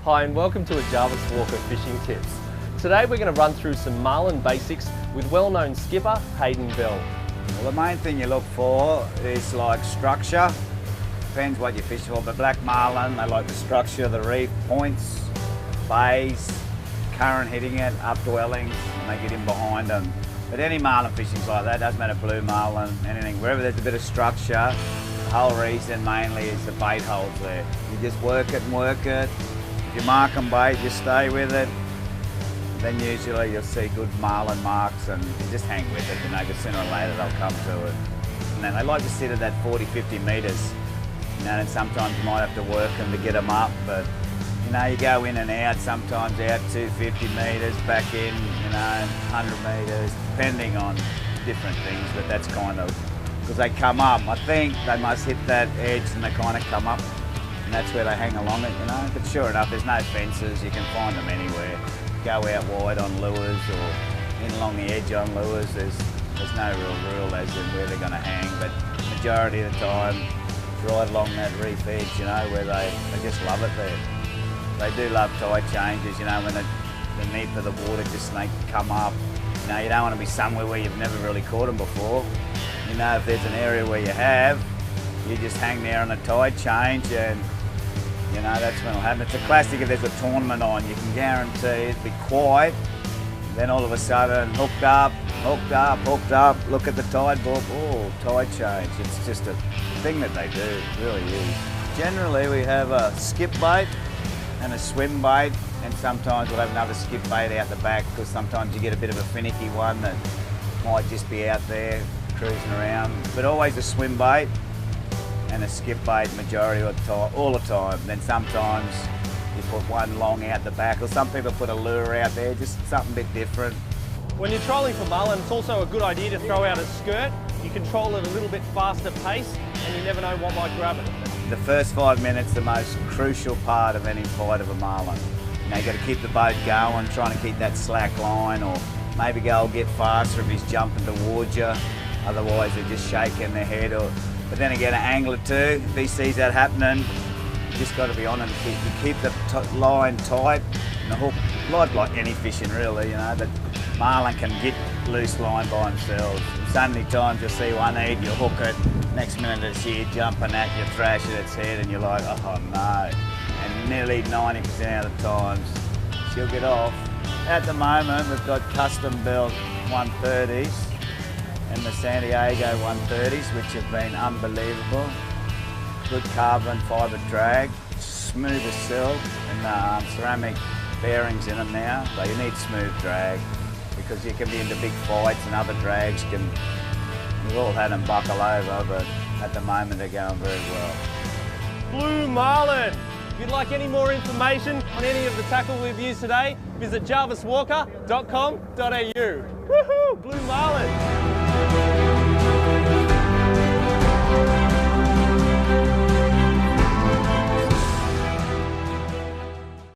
Hi and welcome to a Jarvis Walker Fishing Tips. Today we're going to run through some marlin basics with well-known skipper Hayden Bell. Well, the main thing you look for is like structure. Depends what you fish for, but black marlin, they like the structure of the reef, points, bays, current hitting it, updwelling, and they get in behind them. But any marlin fishing's like that, doesn't matter blue marlin, anything, wherever there's a bit of structure, the whole reason mainly is the bait holds there. You just work it and work it. If you mark them bait, you stay with it, then usually you'll see good marlin marks and you just hang with it, you know, because sooner or later they'll come to it. And then they like to sit at that 40-50 metres, you know, and sometimes you might have to work them to get them up, but you know, you go in and out, sometimes out 250 metres, back in, you know, 100 metres, depending on different things, but that's kind of, because they come up, I think they must hit that edge and they kind of come up, and that's where they hang along it, you know. But sure enough, there's no fences, you can find them anywhere. Go out wide on lures or in along the edge on lures, there's no real rule as in where they're going to hang, but majority of the time, it's right along that reef edge, you know, where they just love it there. They do love tide changes, you know, when the need for the water just they come up. You know, you don't want to be somewhere where you've never really caught them before. You know, if there's an area where you have, you just hang there on a tide change and, you know, that's when it'll happen. It's a classic if there's a tournament on, you can guarantee it'll be quiet, then all of a sudden hooked up, look at the tide book, oh, tide change. It's just a thing that they do, it really is. Generally we have a skip bait and a swim bait, and sometimes we'll have another skip bait out the back because sometimes you get a bit of a finicky one that might just be out there cruising around. But always a swim bait and a skip bait majority of the time, all the time. Then sometimes you put one long out the back, or some people put a lure out there, just something a bit different. When you're trolling for marlin, it's also a good idea to throw out a skirt. You can troll at a little bit faster pace and you never know what might grab it. The first 5 minutes, the most crucial part of any fight of a marlin. You know, you got to keep the boat going, trying to keep that slack line, or maybe go a bit faster if he's jumping towards you. Otherwise, they're just shaking their head. But then again, an angler too, if he sees that happening, you just got to be on it. You keep the line tight and the hook, like any fishing really, you know, but marlin can get loose line by themselves. So many times you'll see one eat, you hook it, next minute it's here jumping at you, thrashing its head, and you're like, oh no. And nearly 90% of the times, she'll get off. At the moment, we've got custom built 130s and the San Diego 130s, which have been unbelievable. Good carbon fibre drag, smooth as silk, and ceramic bearings in them now. So you need smooth drag because you can be into big fights and other drags can, we've all had them buckle over, but at the moment they're going very well. Blue marlin! If you'd like any more information on any of the tackle we've used today, visit jarviswalker.com.au. Woohoo! Blue marlin!